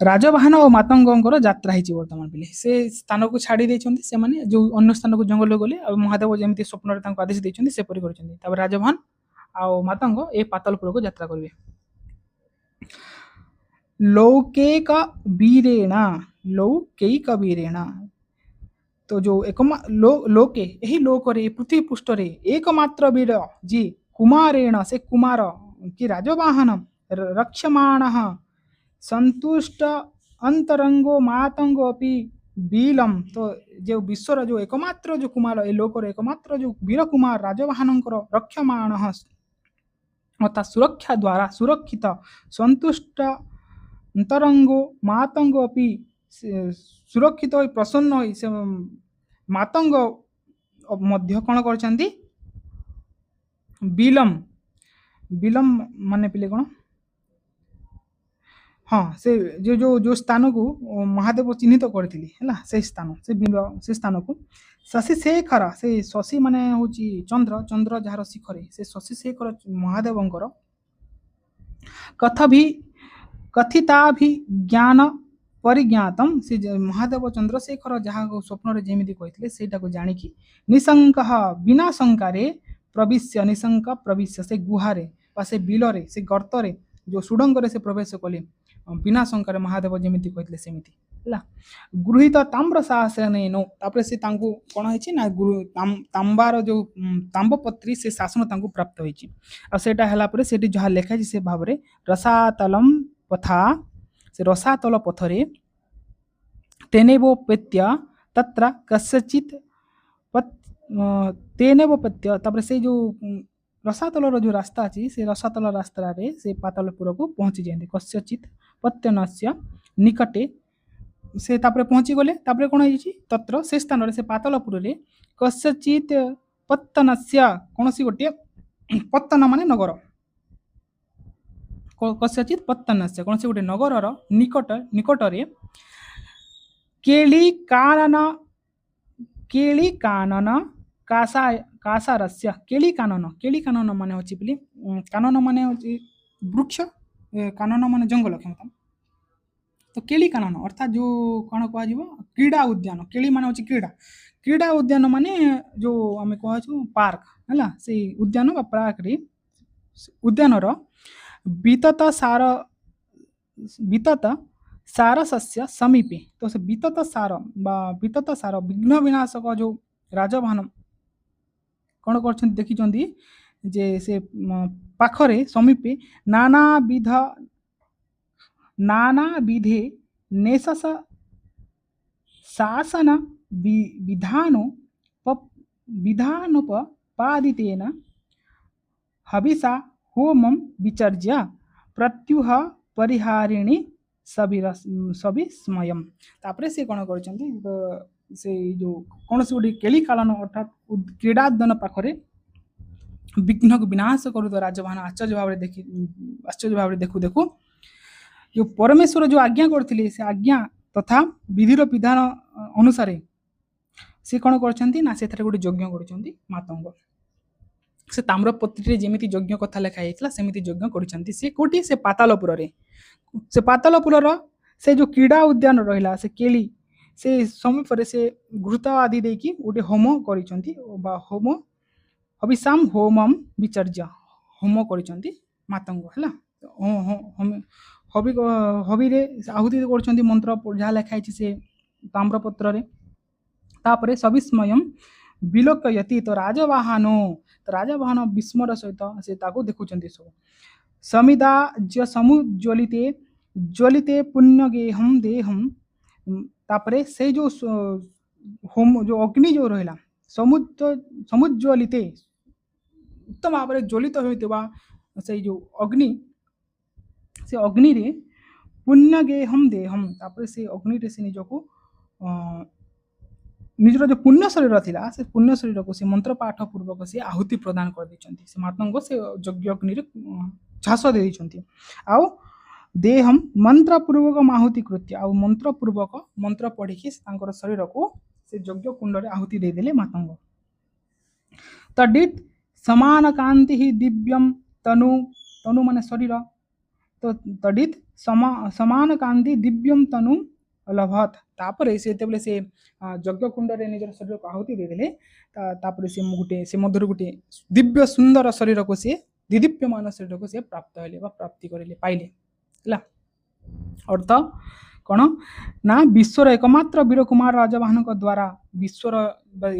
राजवाहन और मातंगकर यात्रा हिची वर्तमान पिले से स्थान को छाड़ी देछंती से माने जो अन्य स्थान को जंगल गले और महादेव जेमिति स्वप्न रे तांको आदेश देछंती से परि करछंती तब राजवाहन आ मातंग ए पातालपुर को यात्रा करिवे लौकिक वीरेण तो जो एकमा लोके यही लोक रे पृथ्वी पृष्ठ रे एकमात्र वीर जी कुमारेण से कुमार की राजवाहन रक्षमाणः संतुष्ट अंतरंगो मातंगो अपि बीलम तो जो विश्वर जो एकमात्र जो कुमार ए लोक रे एकमात्र जो वीर कुमार राजवाहनकर रक्षमाणः अर्थात सुरक्षा द्वारा सुरक्षित संतुष्ट अंतरंगो मातंग अपि सुरक्षित हो प्रसन्न हो से मातंग मध्य कौन करचंती बिलम बिलम माने पिले कौन हाँ से जो जो जो स्थान को महादेव चिन्हित करथिले हैला से स्थान से स्थान को शशि शेखर से शशि माने होची चंद्र चंद्र जହାର शिखरे से शशि शेखर महादेवंकर कथा भी कथिताभिज्ञान परिज्ञातम से महादेव चंद्रशेखर जहाँ स्वप्न जमी कहते सेटा को जाणिकी निशंक बिना शंकारे प्रविश्य निशंक प्रविश्य से गुहारे से बिलरे से गर्तरे जो सुडंगरे से प्रवेश कले बिना शंकारे महादेव जमी कहते सेमिति ହେଲା गृहीत ताम्र शासनेनो तापर से तांको कोन होइछि ना तांबार जो तांबपत्री से शासन तांको प्राप्त होइछि आ सेटा हला परे सेठी जहा लेखा से भाबरे रसातलम पथा से रसातल पथरे तेनेवोपेत्य तत्र कस्यचित तेनेवोपेत्य तापर से जो रसातल जो रास्ता अछि से रसातल रास्ता रे से पातालपुर को पहुंची जाते कस्यचित पत्यनस्य निकटे से तापर पहुंची गले तापर कोन होइछि तत्र से स्थान रे से पातालपुर रे कस्यचित पत्तनस्य कोनसी गोटे पत्तन माने नगर कस्यचित पत्तनस्य कोनसी गोटे नगरर निकटरे केली कानन कासारस्य केली कानन माने होछि बिली कानन माने होछि वृक्ष कानन माने जंगल क्षमता तो केली कानन अर्थात जो कौन कह क्रीड़ा उद्यान केली माने होछि क्रीड़ा उद्यान माने जो आम कहु पार्क है से उद्यान बा पार्क रे उद्यानर वितत सारसस्य समीपे तो से वितत सार विघ्न विनाशक जो राजवाहन कौन कर देखी जे से पाखरे समीपे नाना विधे नेशस शासन विधानोपपादितेन हविषा होमं विचर्य प्रत्युह परिहारिणी सविस्मयम तापरे से कौन कर से जो कौन से गोटे केली कालन अर्थात क्रीड़ाद्यान पाखरे विघ्न को विनाश करू तो राजवाहन आश्चर्य भाव देखू देखू जो परमेश्वर जो आज्ञा करथिले से आज्ञा तथा विधिर विधान अनुसार से कौन कर गोटे यज्ञ कर मातंग से ताम्रपत्री जेमिति यज्ञ कथा लेखा जाइतला सेमिति यज्ञ कर से कोटी से पातालपुर से जो क्रीड़ा उद्यान रहिला से केली से समीप से घृत आदि देकी गोटे होम कर होम अभिशाम होमम विचर्य होम कर मातंग है हबी रे आहुति कर मंत्र जहाँ लिखाई से ताम्रपत्र रे तापरे सविस्मयम विलोकयति तो राजवाहन विस्मर सहित से ताको देखुचंती सब समिदा ज ज्वलिते पुण्यगेहम देहम तापरे से जो होम जो अग्नि जो रहिला समुज्वलिते उत्तम भाव ज्वलित होइतबा से जो अग्नि से अग्नि रे पुण्यगेहम देहम तापरे से अग्नि रे से निजको निजर जो पुण्य शरीर थिला से पुण्य शरीर को से मंत्र पाठ पूर्वक से आहुति प्रदान कर दैछंती से मातंग से यज्ञ अग्नि रे झास दे दैछंती आउ देहम मंत्र पूर्वक आहुति कृत्य आउ मंत्र पूर्वक मंत्र पढ़िकी तांकर शरीर को से यज्ञ कुंड रे आहुति दे देले मातंग तडित समान कांति ही दिव्यम तनु माने शरीर तो तडित समान कांति दिव्यम तनु लभत तापरे से तेबले से यज्ञ कुंड रे निजर शरीर को आहुति दे देले तापरे से गुटे से मधुर गुटे दिव्य सुंदर शरीर को से दिदीप्यमान शरीर को से प्राप्त होले बा प्राप्ति करेले पाइले हला अर्थ कौन ना विश्वर एकमात्र वीर कुमार राजवाहन द्वारा विश्वर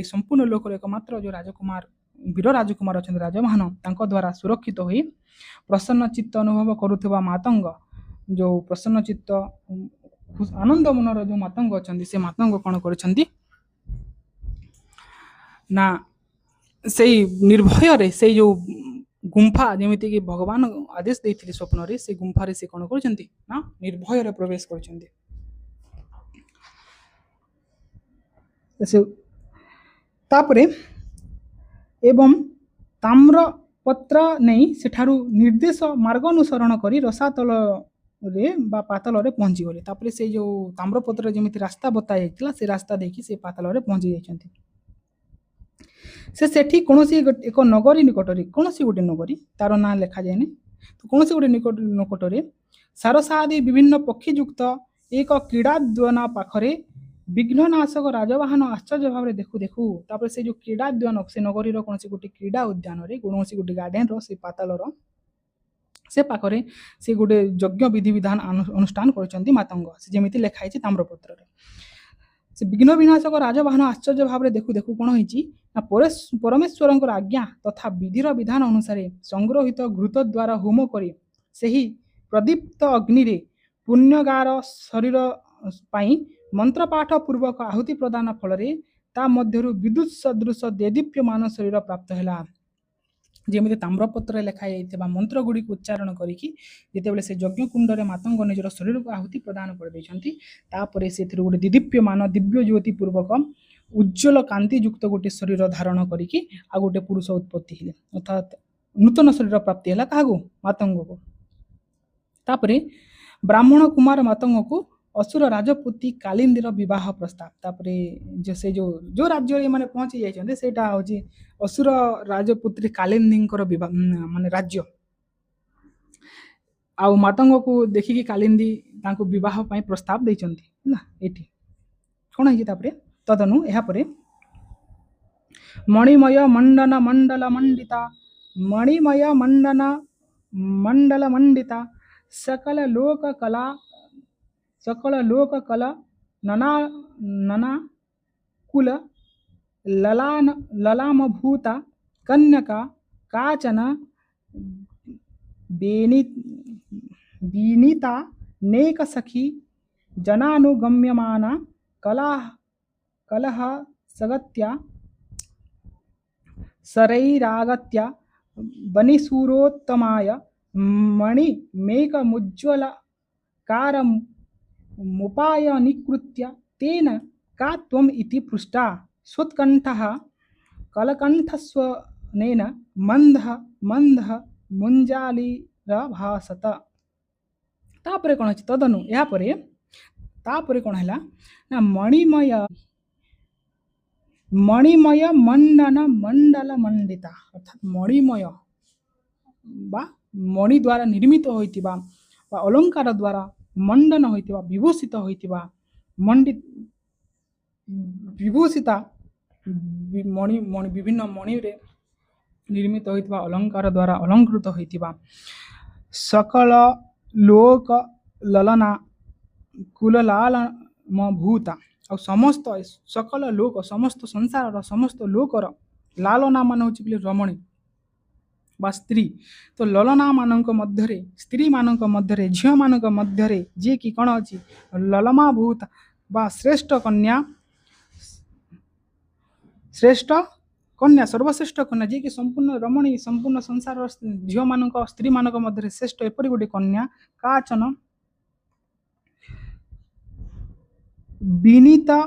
संपूर्ण लोक एकमात्र जो राजकुमार वीर राजकुमार अच्छा राजवाहन तांको द्वारा सुरक्षित हो प्रसन्न चित्त अनुभव करुवा मातंग जो प्रसन्न चित्त आनंद मनर जो मातंग अच्छा से मातंग कौन कर ना से निर्भय रे से जो गुंफा जमीती कि भगवान आदेश देते स्वप्न रे से गुंफा रे से कौन कर निर्भय रे प्रवेश कर एवं ताम्रपत्र नहीं सेठारु निर्देश मार्ग अनुसरण करी रसातल रे बा पाताल रे पहुंची गले तापर से जो ताम्रपत्र जेमिति रास्ता बता जाइतिला से रास्ता देखि से पाताल रे पहुंची जाइछन्ति से सेठी कोनोसी एक नगरी निकटरे कोनोसी गोटे नगरी तार ना लेखा जायनि तो कोनोसी गोटे निकटरे सारसा आदि विभिन्न पक्षीयुक्त एक क्रीड़ाद्वना पाखरे विघ्ननाशक राजवाहन आश्चर्य भाव देखु देखु तापर से जो क्रीड़ाद्वन से नगरीर कोनोसी गोटे क्रीड़ा उद्यान रे कोनोसी गोटे गार्डन रो से पाताल रो से पाखरे से गोटे यज्ञ विधि विधान अनुष्ठान करछन्ति मातंग से जेमिति लेखा है ताम्रपत्र रे से विघ्न विनाशक राजवाहन आश्चर्य भाव देखु देखु कौन होइछि ना परमेश्वर आज्ञा तथा विधिर विधान अनुसार संग्रहित घृत द्वारा होम करी सेही प्रदीप्त अग्नि रे पुण्यगार शरीर पाई मंत्रपाठ पूर्वक आहुति प्रदान फल ता मध्यरु विद्युत सदृश देदीप्यमान शरीर प्राप्त हैला जेमिति ताम्रपत्र लेखा जाइथिबा मंत्र गुडी उच्चारण करिकि जेतेबेले से यज्ञ कुंडरे मातंग निजर शरीर को आहुति प्रदान कर दैछन्ति तापरे सेथिरु गोटे दिदीप्यमान दिव्य ज्योति पूर्वक उज्ज्वल कांति युक्त गोटे शरीर धारण करिकि आ गोटे पुरुष उत्पत्ति हेले अर्थात नूतन शरीर प्राप्ति हैला कागो मातंग को तापरे ब्राह्मण कुमार मातंग को असुर राजपुती कालिंदीर विवाह प्रस्ताव तापरे जो से जो राज्य रे माने पहुंची जाइछन्ते सेटा होची असुर राजपुत्री कालिंदींकर विवाह माने राज्य आ मातंग को देखिकी कालिंदी तांको विवाह पई प्रस्ताव दैछन्ती ना एठी कोन है तापरे तदनु एहा परे मणिमय मंडन मंडल मंडिता मणिमय मंडन मंडल मंडिता सकल लोक कला नना नना कुल ललाम भूता कन्यका काचन बीनीता नेक सखी जनानुगम्यमाना कलह सगत्या सरैरागत्या बनिसूरोत्तमाय मणिमेकमुज्ज्वल कारमुपायनीकृत्य तेन का त्वम् इति पृष्टा स्वत्कण्ठः कलकण्ठस्वनेन मंदः मंदः मुंजालिरभासत तापरे कोन अछि तदनु या परे तापरे कोन हैला ना मणिमय मंडन मंडल मंडिता अर्थात मणिमय बा मणि द्वारा निर्मित होइतिबा बा अलंकार द्वारा मंडन होइतिबा विभूषित होइतिबा मंडित विभूषिता मणि मणि विभिन्न मणि रे निर्मित होइतिबा अलंकार द्वारा अलंकृत होइतिबा सकल लोक ललना कुललाल भूता और समस्त सकल लोक समस्त संसार समस्त लोकर लालना मान होछि रमणी बा स्त्री तो ललना मानक मध्यरे स्त्री मानक मध्यरे झियो मानक मध्यरे जे कि कण अछि ललमा भूत बा श्रेष्ठ कन्या सर्वश्रेष्ठ कन्या जे कि संपूर्ण रमणी संपूर्ण संसार झियो मानक स्त्री मानक मध्यरे श्रेष्ठ एपरि गोटे कन्या काचन विनीता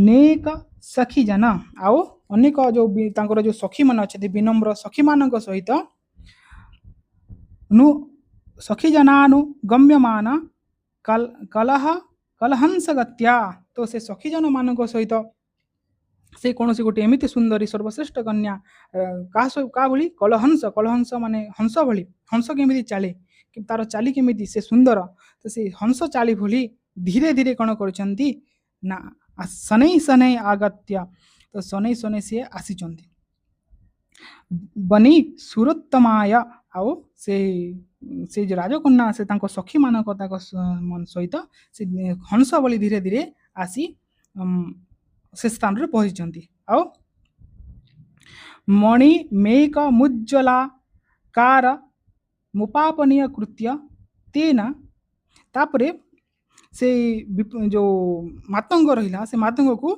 नेक सखी जन आओ अनेक जो तांकर जो सखी मान अच्छे विनम्र सखी मानक सहित नु सखी जनानु गम्यमान कलह कलहंस गत्या तो से सखी जन मानक सहित से कौन सी गोटे एमती सुंदरी सर्वश्रेष्ठ कन्या का भली कलहंस माने हंस भली हंस केमिति चाले कि तार चाली केमिति से सुंदर तो से हंस चाली भली धीरे धीरे कौन करछन्ती ना शनै शनै आगत्य तो शनै शनै से आसीचन्ती बनी सुरोत्तमाय आओ से जो राजकन्या से तांको सखी मानक ताको सहित से हंस भली धीरे धीरे आसी से स्थान रे पहुंचती आओ मणि मेक मुज्ज्वला कार मुपापनीय कृत्य तेन तापरे से जो मातंग रहिला से मातंग को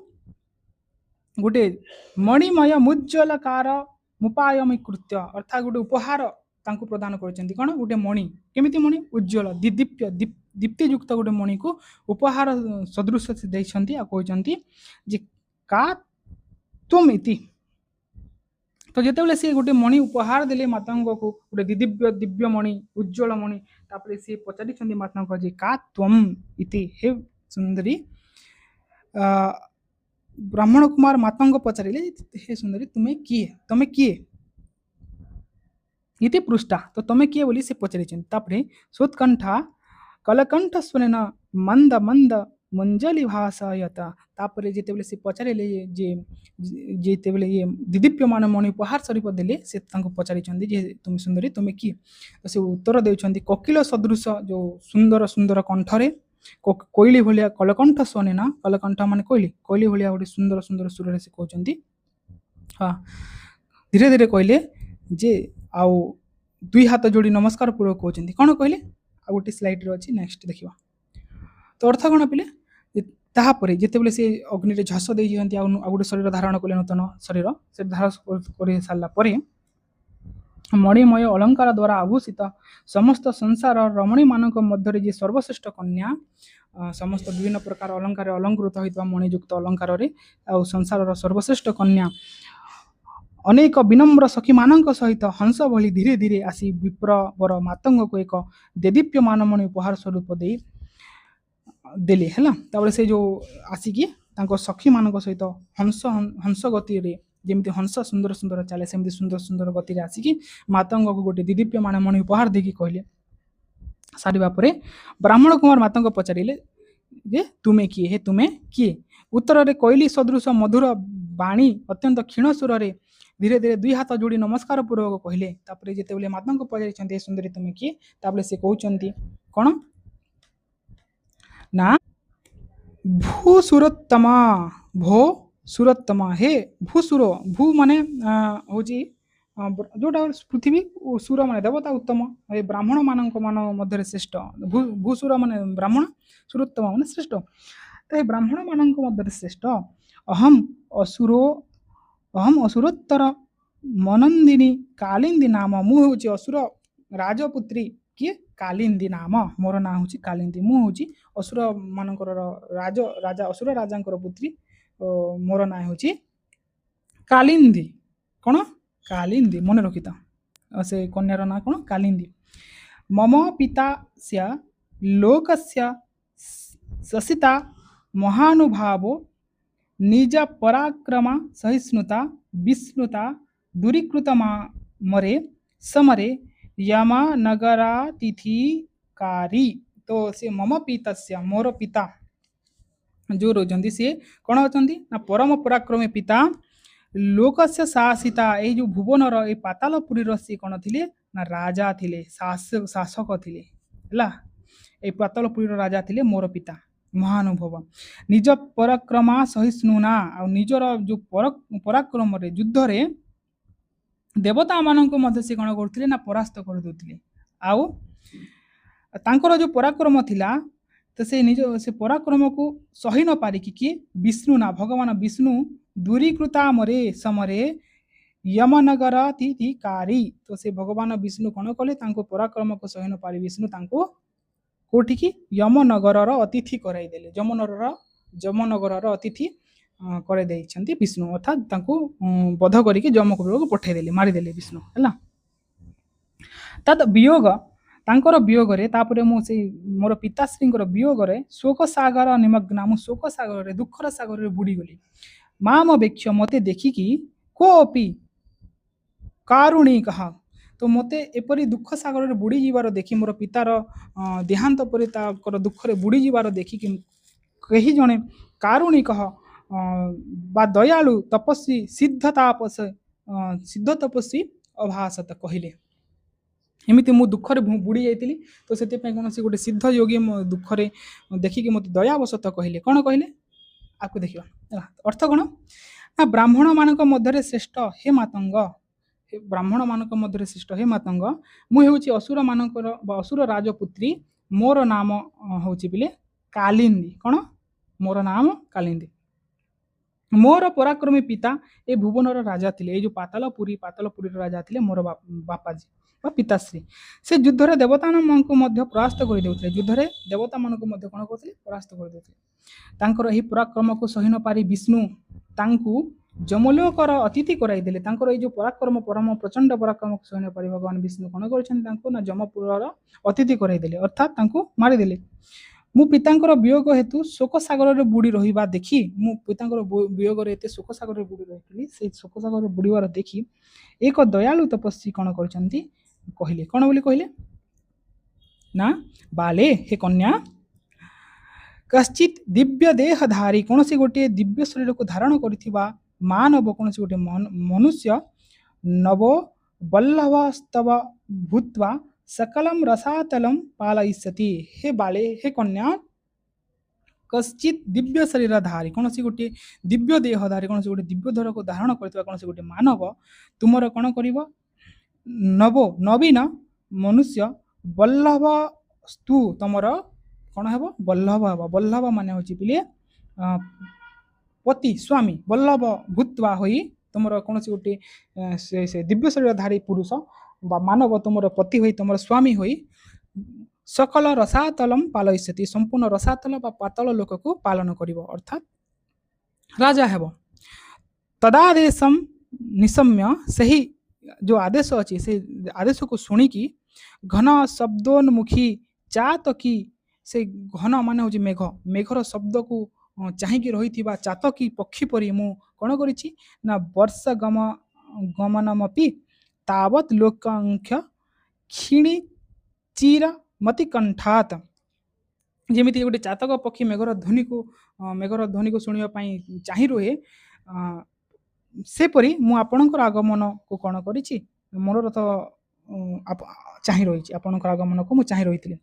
गोटे मणिमय मुज्ज्वल कार मुपायमी कृत्य अर्थात गोटे उपहार तांको प्रदान करछन्ती कोन गोटे मणि केमिति मणि उज्ज्वल दिदीप्य दीप्तियुक्त गोटे मणि को उपहार सदृश से दैछन्ती आ कहछन्ती जे का तुम इति तो जितेबाला सी गोटे मणि उपहार देले माता को गोटे दिव्य दिव्य मणि उज्ज्वल मणि तापर सी पचारि माता को जे का त्वम इति हे सुंदरी ब्राह्मण कुमार माता को पचारे हे सुंदरी तुम्हें किए इति पृष्ठा तो तुम्हें किए बोली से पचारि सोत्कंठा कलकंठ स्वरेन मंद मंद मंजली भाषायता तापर जितेबाला से पचारे जे जितेबाला ये दिदीप्यमान मणि उपहार स्वरूप देले से पचारि जे तुम सुंदरी तुम्हें किए तो से उत्तर देउछंती कोकिल सदृश जो सुंदर सुंदर कंठरे कोइली भलिया कलकंठ स्वनेना कलकंठ माने कोइली भलिया गोटे सुंदर सुंदर सुर से कहते हाँ धीरे धीरे कहले जे आउ दुई हाथ जोड़ी नमस्कार पूर्वक कहते कौन कहले आ गोटे स्लाइड अच्छी नेक्स्ट देखा तो अर्थ कौन पिले तापर जितेबाला सी अग्नि झस दे गोटे शरीर धारण कले नूतन शरीर से धारण कर सारापर मणिमय अलंकार द्वारा आभूषित समस्त संसार रमणी मान मध्य जे सर्वश्रेष्ठ कन्या समस्त विभिन्न प्रकार अलंकार अलंकृत होता मणियुक्त अलंकार संसार सर्वश्रेष्ठ कन्या अनेक विनम्र सखी मानक सहित हंस भली धीरे धीरे आसी विप्र वर मातंग को एक देदीप्यमान मणि उपहार स्वरूप दे देले है से जो आसिकी सखी मानक सहित हंस हंस गति जमी हंस सुंदर सुंदर चले सेमती सुंदर सुंदर गति आसिकी मातंग को गोटे दिदीप्यमान मणि उपहार देकी कहले सारिबा परे ब्राह्मण कुमार माता को पचारे जे तुम्हें किए हे तुम्हें किए उत्तर रे कोइली सदृश मधुर बाणी अत्यंत क्षीण सुर रे धीरे धीरे दुई हाथ जोड़ी नमस्कार पूर्वक कहले तापर जितेबाला माता को पचारि सुंदरी तुम्हें किए तापर से कहते कौन ना भूसुरोत्तमा भो सुरोत्तमा हे भूसुर भू माने हूँ जोटा पृथ्वी सुर माने देवता उत्तम ये ब्राह्मण मान मध्य श्रेष्ठ भूसुर माने ब्राह्मण सुरोत्तम माने श्रेष्ठ तो ये ब्राह्मण मान मध्य श्रेष्ठ अहम असुरोत्तर मनंदिनी कालिंदी नाम मुझे असुर राजपुत्री किए कालिंदी नाम मोर ना हूँ कालिंदी मुझे असुर मानकर राजा असुर राजा पुत्री मोर ना हूँ कालिंदी कौन कालिंदी मन रखिता से कन्यार ना कौन कालिंदी मम पिता से लोकस्य ससिता महानुभाव निज पराक्रमा सहिष्णुता विष्णुता दूरीकृत मरे समरे यमा नगरातिथिकारी तो से मम पिता मोर पिता जो रोचंती सी कौन अच्छा ना परम पराक्रमी पिता लोकस्य शासिता ये जो भुवनर ये पातालपुरी सी कौन थे ना राजा थिले शासक थिले ये पातालपुरी राजा थिले मोर पिता महानुभव निज पराक्रमा सहिष्णुना आ निजर जो पराक्रम युद्ध रे देवता मानक मध्य से कौन करते ना परास्त कर देते आउ तांकर जो पराक्रम थिला तो से निज से पराक्रम को सही न पारिकी किए विष्णु ना भगवान विष्णु दूरीकृता मरे समरे यमनगर तिथिकारी तो से भगवान विष्णु कौन कले पराक्रम को सही न पारि विष्णु कोठी की यमनगर अतिथि कराइदेले जमनगर अतिथि करे विष्णु अर्थात बध करके जमकपुर को पठेदेले मारिदेले विष्णु है तद वियोग तांकर वियोग रे तापरे मो से मोर पिताश्री वियोग रे शोक सागर निमग्ना मु शोक सागर रे दुखर सागर रे बुड़ी गली माम वेक्ष मते देखिकी कोपी कारुणी कहा तो मते एपरी दुख सागर रे बुड़ी जीवार देखी मोर पितार देहांत परे ताकर दुख रे बुड़ी जीवार देखी कि कही जणे कारुणी कह बा दयालु तपस्वी सिद्ध तपस्वी अभासत कहले एमती मु दुख रे बुड़ी जाइतिली तो से कौन से गोटे सिद्ध योगी मो दुख रे देखिकी मते दयावशत कहले कौन कहले आपको देखिबा अर्थ कौन ना ब्राह्मण मानक मध्य श्रेष्ठ हे मातंग ब्राह्मण मानक मध्य श्रेष्ठ हे मातंग मुझे असुर मानकर असुर राजपुत्री मोर नाम हूँ बिले कालिंदी कौन मोर नाम कालिंदी मोर पराक्रमी पिता ए भुवनर राजा थिले ये जो पातालपुरी राजा थिले मोर बापाजी पिताश्री से युद्ध रे देवता मानक मध्य परास्त कर देउथिले युद्ध रे देवता मानक मध्य कोन करथिले परास्त कर देउथिले तांकर एही पराक्रम को सही न पारि विष्णु तांकु ଯମଲୋକର ଅତିଥି କରାଇଦେଲେ। ତାଙ୍କର ଏଇ ଯୋଉ ପରାକ୍ରମ ପରମ ପ୍ରଚଣ୍ଡ ପରାକ୍ରମ ସୈନ୍ୟ ପରି ଭଗବାନ ବିଷ୍ଣୁ କଣ କରିଛନ୍ତି ତାଙ୍କୁ ନା ଯମପୁରର ଅତିଥି କରାଇଦେଲେ ଅର୍ଥାତ୍ ତାଙ୍କୁ ମାରିଦେଲେ। ମୁଁ ପିତାଙ୍କର ବିୟୋଗ ହେତୁ ଶୋକ ସାଗରରେ ବୁଡ଼ି ରହିବା ଦେଖି ମୁଁ ପିତାଙ୍କର ବିୟୋଗରେ ଏତେ ଶୋକ ସାଗରରେ ବୁଡ଼ି ରହିଥିଲି ସେଇ ଶୋକ ସାଗରରେ ବୁଡ଼ିବାର ଦେଖି ଏକ ଦୟାଳୁ ତପସ୍ୱୀ କଣ କରିଛନ୍ତି କହିଲେ କଣ ବୋଲି କହିଲେ ନା ବାଲେ ହେ କନ୍ୟା कश्चित दिव्य देहधारी कौन सी गोटे दिव्य शरीर को धारण करिथिबा मानव कौन सी गोटे मनुष्य नव बल्लभस्तव भूत्वा सकलम रसातलम पालयिष्यति। हे बाले हे कन्या कश्चित दिव्य शरीरधारी कौन सी गोटे दिव्य देहधारी कौन सी गोटे दिव्य धर को धारण करथिबा कौन सी गोटे मानव तुमर कौन करिवो नव नवीन मनुष्य बल्लभस्तु तुमर कौन हे बल्लभ हे बल्लभ मान हूँ पिले पति स्वामी बल्लभ भूत्वा होई तुम कौन सी गोटे से दिव्य शरीरधारी पुरुष बा मानव तुम पति होई तुम स्वामी होई सकल रसातलम पालयिष्यति संपूर्ण रसातल बा पातल लोक को पालन करिवो अर्थात राजा हेब। तदादेशम निशम्य सही जो आदेश अच्छी से आदेश को शुणिकी घन शब्दोन्मुखी चातकी से घन मान हूँ मेघ मेघर शब्द को चाहिए रही चातकी पक्षी परी मु कौन करी ना वर्ष गमनमपि तावत लोकांख्य क्षीणी चीर मति कंठात जमी गोटे चातक पक्षी मेघर ध्वनि को शुणापी चाह रुहे सेपरी मु आपणकर आगमन को कौन करी मनोरथ चाह रही आपणकर आगमन को मुझे रही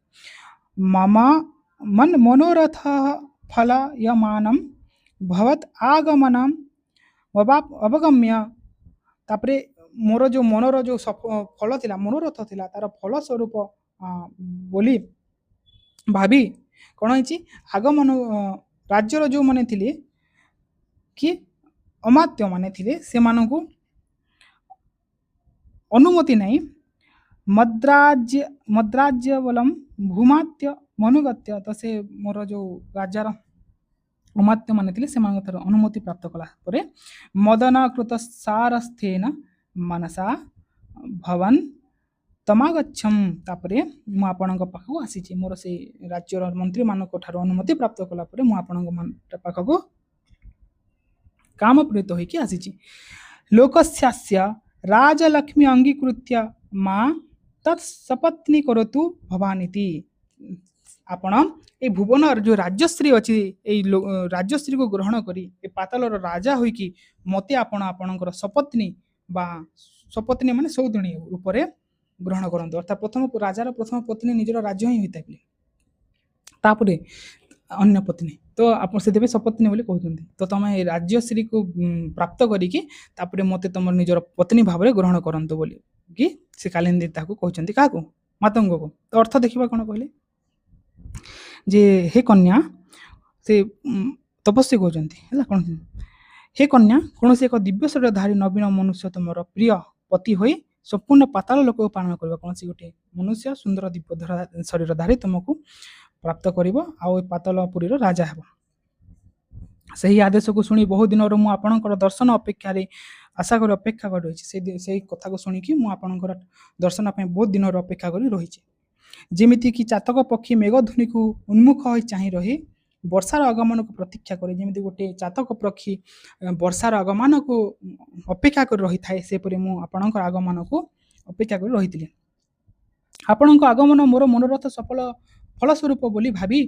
मम मन मनोरथ फलयमानम भवत आगमनम अवगम्य तापरे मोर जो मनर जो फल थिला मनोरथ थिला तार फल स्वरूप बोली भाभी कौन है आगमन राज्यर जो माने थिले कि अमात्य माने थिले से मानकु अनुमति नहीं मद्राज्य बलम भूमात्य मनुगत्य तो से मोर जो राजार अमात्य माने थिले से अनुमति प्राप्त कला परे मदन कृत सारस्थेन मनसा भवन तमागच्छम तापरे मु आपणक पाखक आसी मोर से राज्यर मंत्री मानक ठारो अनुमति प्राप्त कला परे मु आपणक पाखक काम प्रेरित होइकी आसी लोकस्यास्य राजलक्ष्मी अंगीकृत्य माँ तत्सपत्नी करतु भवानीति आपण ए भुवनर जो राज्यश्री अच्छी राज्यश्री को ग्रहण करी ए पातालर राजा होइकी मते आपण आपणकर सपत्नी बा सपत्नी माने सौदणी रूप ग्रहण करंतु अर्थात प्रथम राजार प्रथम पत्नी निजर राज्य ही होता तापरे अन्य पत्नी तो आप से सपत्नी बोली कहते तो तुम राज्यश्री को प्राप्त करिकी तापरे मते तुम निजर पत्नी भाव में ग्रहण करंतु बोली कि से कालिंदी ताको कहते क्या मातंग को तो अर्थ देखा कौन कहले जे हे कन्या से तपस्वी कहते कौन हे कन्या कौन से एक दिव्य शरीरधारी नवीन मनुष्य तुम प्रिय पति हो संपूर्ण पाताल लोक को पालन कर कौन सी गोटे मनुष्य सुंदर दिव्य शरीरधारी तुमको प्राप्त करिवो आउ पातालपुरी राजा हेब। सही आदेश को शुणी बहुत दिन मु आपणकर दर्शन अपेक्षा आशा कर अपेक्षा कर रही से कथा को शुणिकी मु आपणकर दर्शन बहुत दिन अपेक्षा कर रही जेमिति कि चातक पक्षी मेघध्वनि को उन्मुख हो चाह रही वर्षार आगमन को प्रतीक्षा करे जमी गोटे चातक पक्षी वर्षार आगमन को अपेक्षा कर रही थाए सेपरि मु आपणकर आगमन को अपेक्षा कर रही आपणक आगमन मोर मनोरथ सफल फलस्वरूप बोली भावी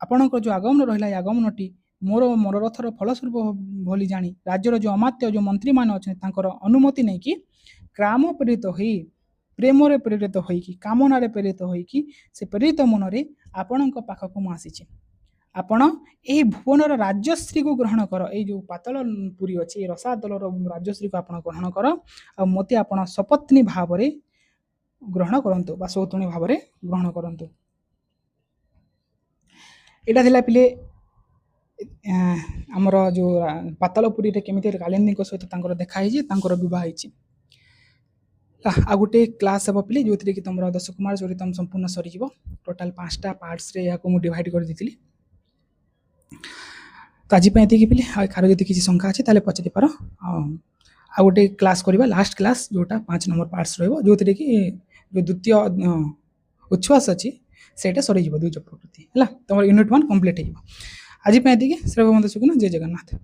आपणकर जो आगमन रहा आगमनटी मोर मनोरथर फलस्वरूप बोली जानी राज्यर जो अमात्य जो मंत्री मान अच्छा अनुमति नहीं कि ग्राम प्रेरित हो प्रेम प्रेरित हो कामनारे प्रेरित हो से प्रेरित मन में आपण पाखक मुझी आपण यही भुवनर राज्यश्री को ग्रहण कर ये जो पातालपुरी अच्छी रसातल राज्यश्री को आप ग्रहण कर आ मते आपण सपत्नी भाव में ग्रहण करंतु बा सौतुणी भाव में ग्रहण करंतु। एटा थिला पिले आमर जो पातालपुरी केमिति कालिंदी सहित देखाई बहुत आ गोटे क्लास हे पिले जो थी तुम 10 कुमार चरितम संपूर्ण सरीज टोटाल 5टा पार्ट्स रे या को मु डिवाइड कर देथिली तो आज ये पिले खार जब किसी शंका अच्छे ताले पचारि पार आ गोटे क्लास करवा लास्ट क्लास जोटा 5 नंबर पार्ट्स जो थे कि जो द्वितीय उच्छ्वास अच्छी से सर द्विज प्रकृति है तुम यूनिट 1 कंप्लीट हो आज ये श्री भगवंत सुखना जय जगन्नाथ।